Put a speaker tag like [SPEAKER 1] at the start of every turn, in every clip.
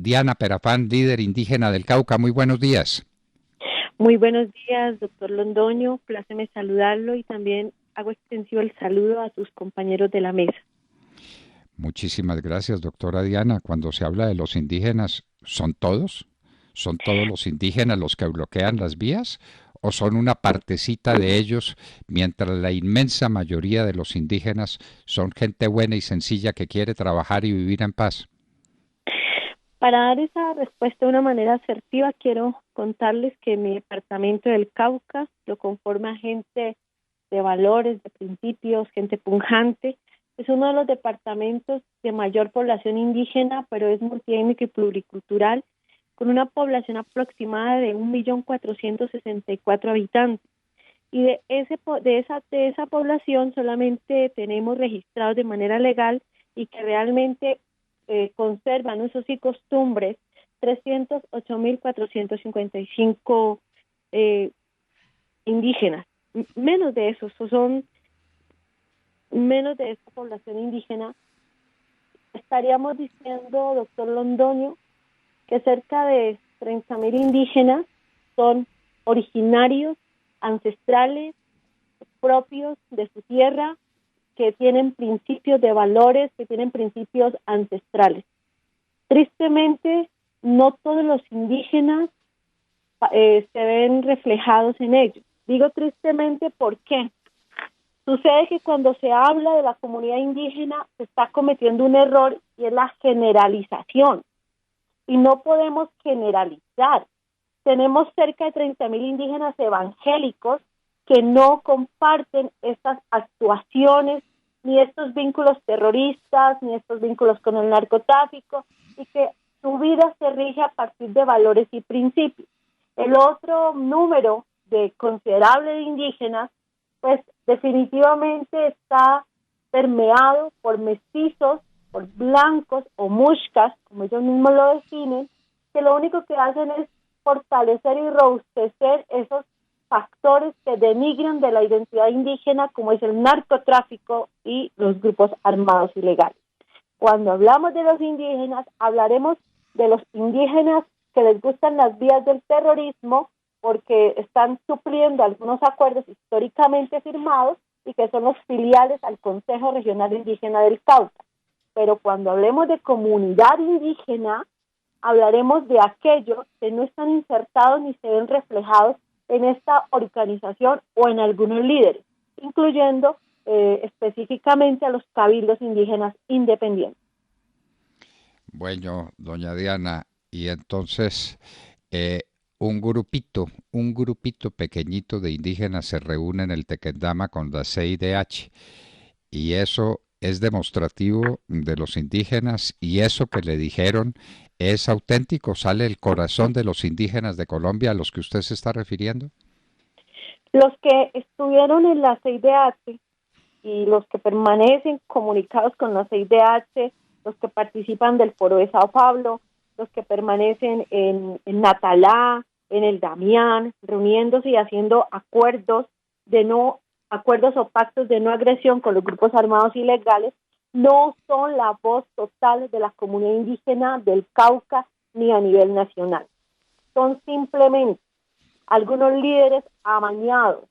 [SPEAKER 1] Diana Perafán, líder indígena del Cauca. Muy buenos días.
[SPEAKER 2] Muy buenos días, doctor Londoño. Pláceme saludarlo y también hago extensivo el saludo a sus compañeros de la mesa.
[SPEAKER 1] Muchísimas gracias, doctora Diana. Cuando se habla de los indígenas, ¿son todos? ¿Son todos los indígenas los que bloquean las vías? ¿O son una partecita de ellos, mientras la inmensa mayoría de los indígenas son gente buena y sencilla que quiere trabajar y vivir en paz?
[SPEAKER 2] Para dar esa respuesta de una manera asertiva, quiero contarles que mi departamento del Cauca lo conforma gente de valores, de principios, gente pujante. Es uno de los departamentos de mayor población indígena, pero es multiétnico y pluricultural, con una población aproximada de 1.464.000 habitantes. Y de esa población solamente tenemos registrados de manera legal y que realmente conservan usos y costumbres 308.455 indígenas. Menos de eso, son menos de esa población indígena. Estaríamos diciendo, doctor Londoño, que cerca de 30.000 indígenas son originarios, ancestrales, propios de su tierra, que tienen principios de valores, que tienen principios ancestrales. Tristemente, no todos los indígenas se ven reflejados en ellos. Digo tristemente, ¿por qué? Sucede que cuando se habla de la comunidad indígena se está cometiendo un error y es la generalización. Y no podemos generalizar. Tenemos cerca de 30.000 indígenas evangélicos que no comparten estas actuaciones, ni estos vínculos terroristas, ni estos vínculos con el narcotráfico, y que su vida se rige a partir de valores y principios. El otro número de considerable de indígenas, pues definitivamente está permeado por mestizos, por blancos o muxcas, como ellos mismos lo definen, que lo único que hacen es fortalecer y robustecer esos factores que denigran de la identidad indígena, como es el narcotráfico y los grupos armados ilegales. Cuando hablamos de los indígenas, hablaremos de los indígenas que les gustan las vías del terrorismo porque están supliendo algunos acuerdos históricamente firmados y que son los filiales al Consejo Regional Indígena del Cauca. Pero cuando hablemos de comunidad indígena, hablaremos de aquellos que no están insertados ni se ven reflejados en esta organización o en algunos líderes, incluyendo específicamente a los cabildos indígenas independientes.
[SPEAKER 1] Bueno, doña Diana, y entonces un grupito pequeñito de indígenas se reúne en el Tequendama con la CIDH y eso es demostrativo de los indígenas y eso que le dijeron es auténtico, sale el corazón de los indígenas de Colombia a los que usted se está refiriendo.
[SPEAKER 2] Los que estuvieron en la CIDH y los que permanecen comunicados con la CIDH, los que participan del Foro de Sao Paulo, los que permanecen en Natalá, en el Damián, reuniéndose y haciendo acuerdos o pactos de no agresión con los grupos armados ilegales, no son la voz total de la comunidad indígena del Cauca ni a nivel nacional. Son simplemente algunos líderes amañados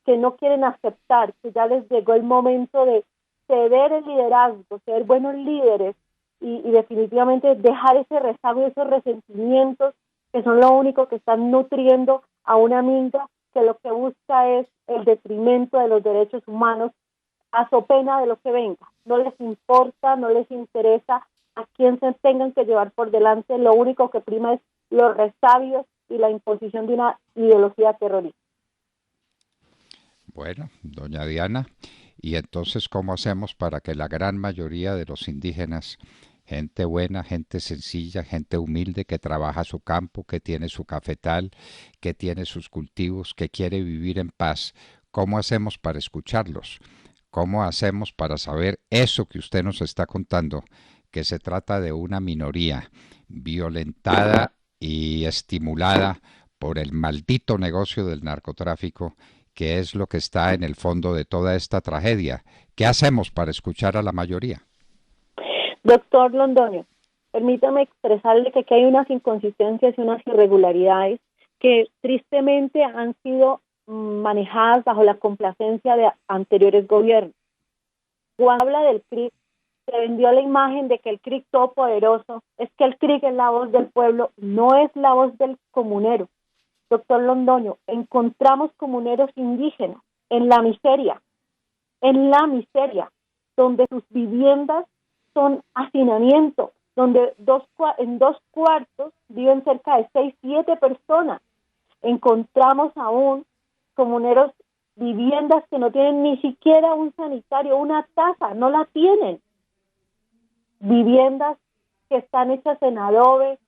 [SPEAKER 2] que no quieren aceptar que ya les llegó el momento de ceder el liderazgo, ser buenos líderes y definitivamente dejar ese rezago y esos resentimientos que son lo único que están nutriendo a una minga que lo que busca es el detrimento de los derechos humanos a so pena de lo que venga. No les importa, no les interesa a quién se tengan que llevar por delante, lo único que prima es los resabios y la imposición de una ideología terrorista.
[SPEAKER 1] Bueno, doña Diana, y entonces, ¿cómo hacemos para que la gran mayoría de los indígenas, gente buena, gente sencilla, gente humilde, que trabaja su campo, que tiene su cafetal, que tiene sus cultivos, que quiere vivir en paz, cómo hacemos para escucharlos? ¿Cómo hacemos para saber eso que usted nos está contando, que se trata de una minoría violentada y estimulada por el maldito negocio del narcotráfico, que es lo que está en el fondo de toda esta tragedia? ¿Qué hacemos para escuchar a la mayoría?
[SPEAKER 2] Doctor Londoño, permítame expresarle que aquí hay unas inconsistencias y unas irregularidades que tristemente han sido manejadas bajo la complacencia de anteriores gobiernos. Cuando habla del CRIC, se vendió la imagen de que el CRIC todopoderoso, es que el CRIC es la voz del pueblo, no es la voz del comunero. Doctor Londoño, encontramos comuneros indígenas en la miseria, donde sus viviendas son hacinamiento, donde en 2 cuartos viven cerca de 6, 7 personas. Encontramos aún comuneros, viviendas que no tienen ni siquiera un sanitario, una taza, no la tienen. Viviendas que están hechas en adobe.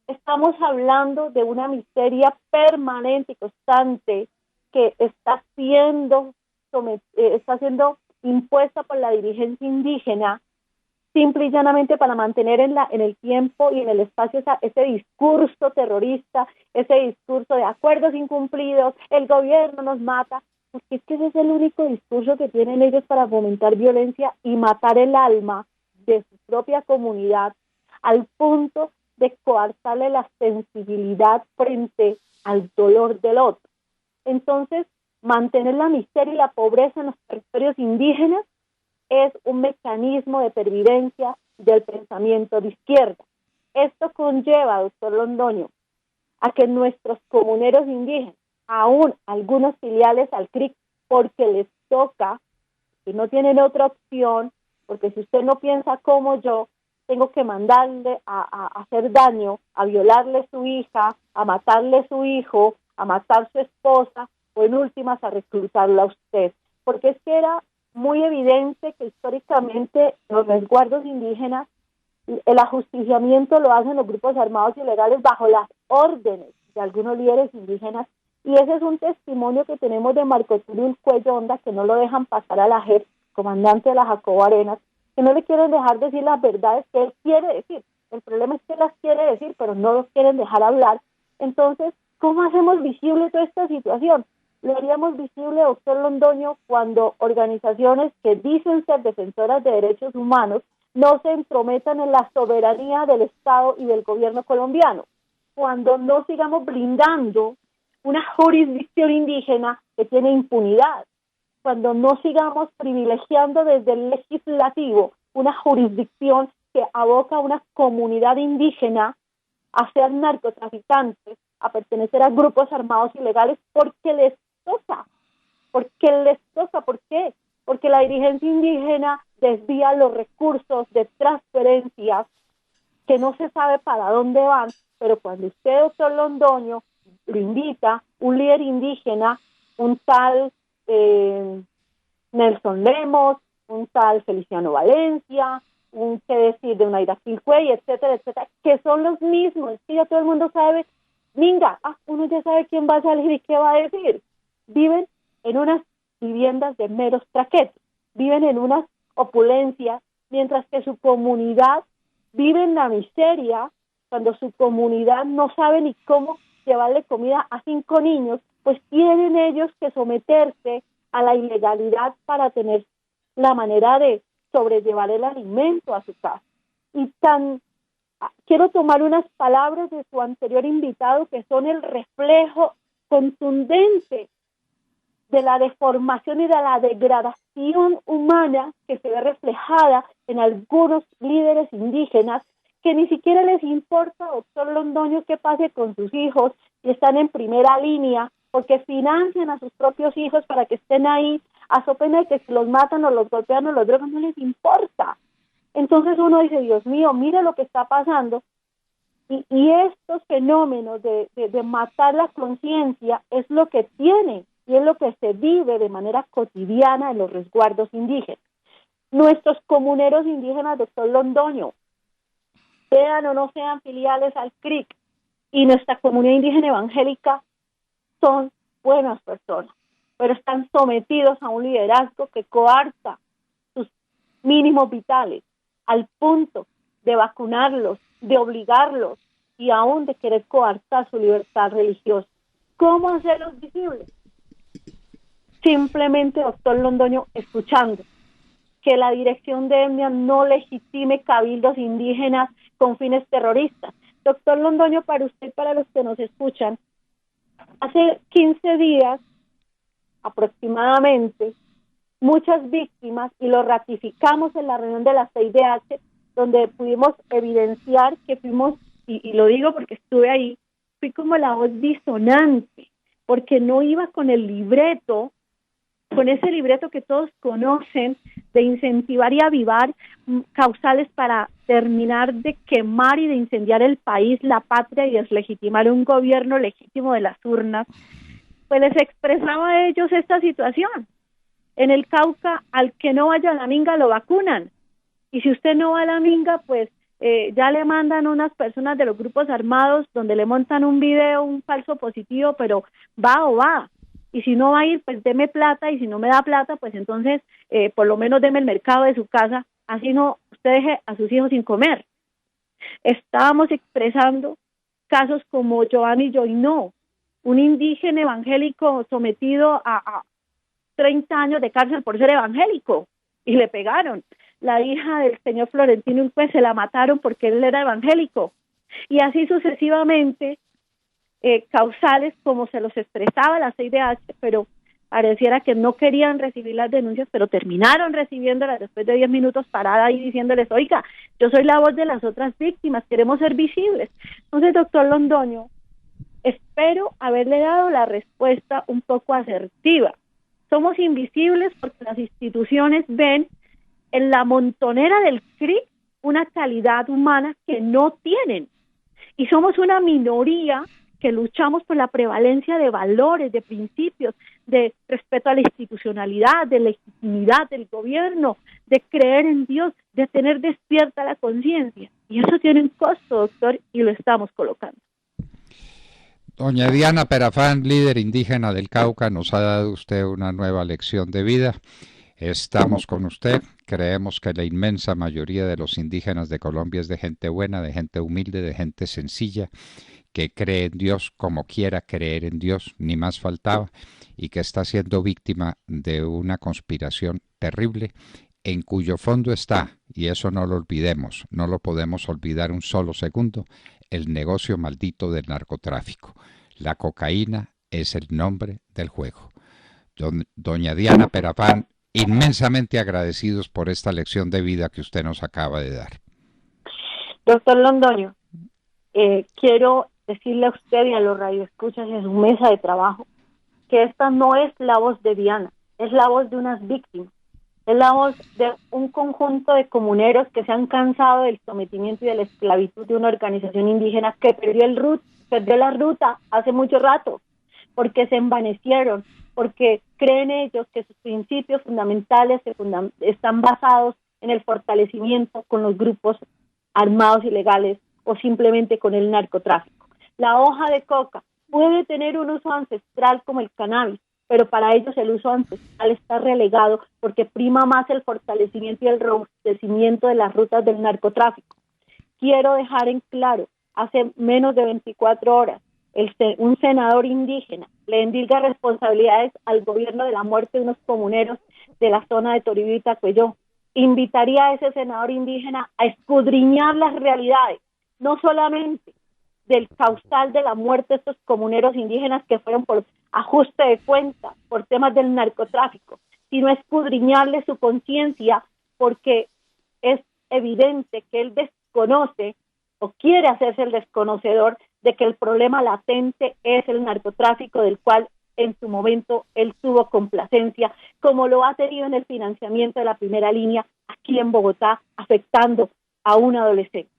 [SPEAKER 2] Estamos hablando de una miseria permanente y constante que está siendo impuesta por la dirigencia indígena, simple y llanamente para mantener en el tiempo y en el espacio ese discurso terrorista, ese discurso de acuerdos incumplidos, el gobierno nos mata, porque es que ese es el único discurso que tienen ellos para fomentar violencia y matar el alma de su propia comunidad, al punto de coartarle la sensibilidad frente al dolor del otro. Entonces, mantener la miseria y la pobreza en los territorios indígenas es un mecanismo de pervivencia del pensamiento de izquierda. Esto conlleva, doctor Londoño, a que nuestros comuneros indígenas, aún algunos filiales al CRIC, porque les toca, y no tienen otra opción, porque si usted no piensa como yo, tengo que mandarle a hacer daño, a violarle su hija, a matarle su hijo, a matar su esposa, o en últimas a reclutarla a usted. Porque es que era muy evidente que históricamente los resguardos indígenas, el ajusticiamiento lo hacen los grupos armados ilegales bajo las órdenes de algunos líderes indígenas, y ese es un testimonio que tenemos de Marco Tulio Cuello Honda, que no lo dejan pasar a la JEP, comandante de la Jacobo Arenas, que no le quieren dejar decir las verdades que él quiere decir. El problema es que las quiere decir, pero no los quieren dejar hablar. Entonces, ¿cómo hacemos visible toda esta situación? Lo haríamos visible, doctor Londoño, cuando organizaciones que dicen ser defensoras de derechos humanos no se entrometan en la soberanía del Estado y del gobierno colombiano. Cuando no sigamos brindando una jurisdicción indígena que tiene impunidad. Cuando no sigamos privilegiando desde el legislativo una jurisdicción que aboca a una comunidad indígena a ser narcotraficantes, a pertenecer a grupos armados ilegales, porque les toca. ¿Por qué? Porque la dirigencia indígena desvía los recursos de transferencias que no se sabe para dónde van, pero cuando usted, doctor Londoño, lo invita, un líder indígena, un tal Nelson Lemos, un tal Feliciano Valencia, un qué decir de Unaira Quilcuey, etcétera, etcétera, que son los mismos, que ya todo el mundo sabe, uno ya sabe quién va a salir y qué va a decir. Viven en unas viviendas de meros traquetos, viven en unas opulencias, mientras que su comunidad vive en la miseria, cuando su comunidad no sabe ni cómo llevarle comida a 5 niños, pues tienen ellos que someterse a la ilegalidad para tener la manera de sobrellevar el alimento a su casa. Quiero tomar unas palabras de su anterior invitado que son el reflejo contundente de la deformación y de la degradación humana que se ve reflejada en algunos líderes indígenas que ni siquiera les importa, doctor Londoño, qué pase con sus hijos, y están en primera línea, porque financian a sus propios hijos para que estén ahí, a so pena de que si los matan o los golpean o los drogan, no les importa. Entonces uno dice, Dios mío, mire lo que está pasando, y estos fenómenos de matar la conciencia es lo que tienen, y es lo que se vive de manera cotidiana en los resguardos indígenas. Nuestros comuneros indígenas, doctor Londoño, sean o no sean filiales al CRIC, y nuestra comunidad indígena evangélica son buenas personas, pero están sometidos a un liderazgo que coarta sus mínimos vitales, al punto de vacunarlos, de obligarlos y aún de querer coartar su libertad religiosa. ¿Cómo hacerlos visibles? Simplemente, doctor Londoño, escuchando que la dirección de ETNIA no legitime cabildos indígenas con fines terroristas. Doctor Londoño, para usted y para los que nos escuchan, hace 15 días aproximadamente, muchas víctimas, y lo ratificamos en la reunión de la CIDH, donde pudimos evidenciar que fuimos, y lo digo porque estuve ahí, fui como la voz disonante, porque no iba con el libreto, con ese libreto que todos conocen, de incentivar y avivar causales para terminar de quemar y de incendiar el país, la patria, y deslegitimar un gobierno legítimo de las urnas. Pues les expresaba a ellos esta situación. En el Cauca, al que no vaya a la minga lo vacunan, y si usted no va a la minga, pues ya le mandan unas personas de los grupos armados donde le montan un video, un falso positivo, pero va o va. Y si no va a ir, pues deme plata, y si no me da plata, pues entonces por lo menos deme el mercado de su casa, así no usted deje a sus hijos sin comer. Estábamos expresando casos como Giovanni Joinó, un indígena evangélico sometido a 30 años de cárcel por ser evangélico, y le pegaron. La hija del señor Florentino Ulpez se la mataron porque él era evangélico, y así sucesivamente, causales como se los expresaba la CIDH, pero pareciera que no querían recibir las denuncias, pero terminaron recibiéndolas después de 10 minutos parada ahí diciéndoles, oiga, yo soy la voz de las otras víctimas, queremos ser visibles. Entonces, doctor Londoño, espero haberle dado la respuesta un poco asertiva. Somos invisibles porque las instituciones ven en la montonera del CRIC una calidad humana que no tienen. Y somos una minoría que luchamos por la prevalencia de valores, de principios, de respeto a la institucionalidad, de legitimidad del gobierno, de creer en Dios, de tener despierta la conciencia. Y eso tiene un costo, doctor, y lo estamos colocando.
[SPEAKER 1] Doña Diana Perafán, líder indígena del Cauca, nos ha dado usted una nueva lección de vida. Estamos con usted. Creemos que la inmensa mayoría de los indígenas de Colombia es de gente buena, de gente humilde, de gente sencilla, que cree en Dios como quiera creer en Dios, ni más faltaba, y que está siendo víctima de una conspiración terrible en cuyo fondo está, y eso no lo olvidemos, no lo podemos olvidar un solo segundo, el negocio maldito del narcotráfico. La cocaína es el nombre del juego. Doña Diana Perafán, inmensamente agradecidos por esta lección de vida que usted nos acaba de dar.
[SPEAKER 2] Doctor Londoño, quiero decirle a usted y a los radioescuchas en su mesa de trabajo que esta no es la voz de Diana, es la voz de unas víctimas, es la voz de un conjunto de comuneros que se han cansado del sometimiento y de la esclavitud de una organización indígena que perdió la ruta hace mucho rato, porque se envanecieron, porque creen ellos que sus principios fundamentales están basados en el fortalecimiento con los grupos armados ilegales o simplemente con el narcotráfico. La hoja de coca puede tener un uso ancestral como el cannabis, pero para ellos el uso ancestral está relegado porque prima más el fortalecimiento y el robustecimiento de las rutas del narcotráfico. Quiero dejar en claro, hace menos de 24 horas, un senador indígena le endilga responsabilidades al gobierno de la muerte de unos comuneros de la zona de Toribio y Tacuelló. Invitaría a ese senador indígena a escudriñar las realidades, no solamente del causal de la muerte de estos comuneros indígenas que fueron por ajuste de cuentas, por temas del narcotráfico, sino escudriñarle su conciencia, porque es evidente que él desconoce o quiere hacerse el desconocedor de que el problema latente es el narcotráfico, del cual en su momento él tuvo complacencia, como lo ha tenido en el financiamiento de la primera línea aquí en Bogotá, afectando a un adolescente.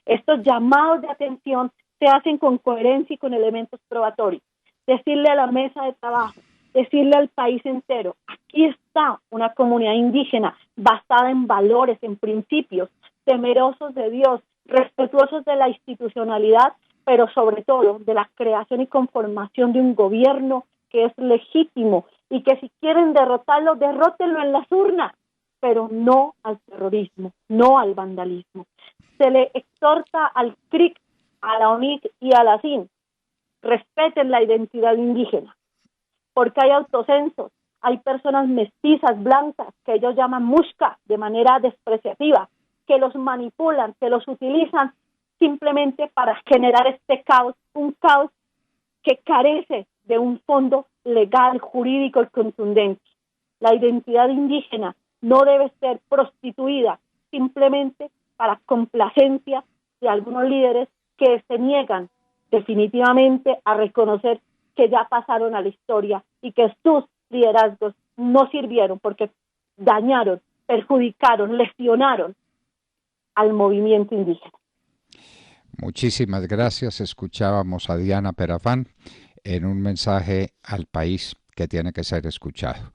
[SPEAKER 2] Estos llamados de atención se hacen con coherencia y con elementos probatorios. Decirle a la mesa de trabajo, decirle al país entero, aquí está una comunidad indígena basada en valores, en principios, temerosos de Dios, respetuosos de la institucionalidad, pero sobre todo de la creación y conformación de un gobierno que es legítimo y que si quieren derrotarlo, derrótenlo en las urnas, pero no al terrorismo, no al vandalismo. Se le exhorta al CRIC, a la ONIC y a la CIN, respeten la identidad indígena, porque hay autocensos, hay personas mestizas, blancas, que ellos llaman mushka de manera despreciativa, que los manipulan, que los utilizan simplemente para generar este caos, un caos que carece de un fondo legal, jurídico y contundente. La identidad indígena no debe ser prostituida simplemente para complacencia de algunos líderes que se niegan definitivamente a reconocer que ya pasaron a la historia y que sus liderazgos no sirvieron porque dañaron, perjudicaron, lesionaron al movimiento indígena.
[SPEAKER 1] Muchísimas gracias. Escuchábamos a Diana Perafán en un mensaje al país que tiene que ser escuchado.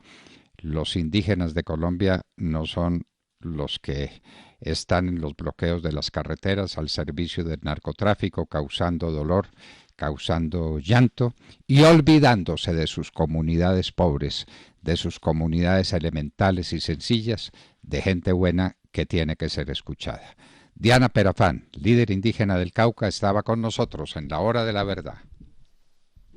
[SPEAKER 1] Los indígenas de Colombia no son los que están en los bloqueos de las carreteras al servicio del narcotráfico, causando dolor, causando llanto y olvidándose de sus comunidades pobres, de sus comunidades elementales y sencillas, de gente buena que tiene que ser escuchada. Diana Perafán, líder indígena del Cauca, estaba con nosotros en la Hora de la Verdad.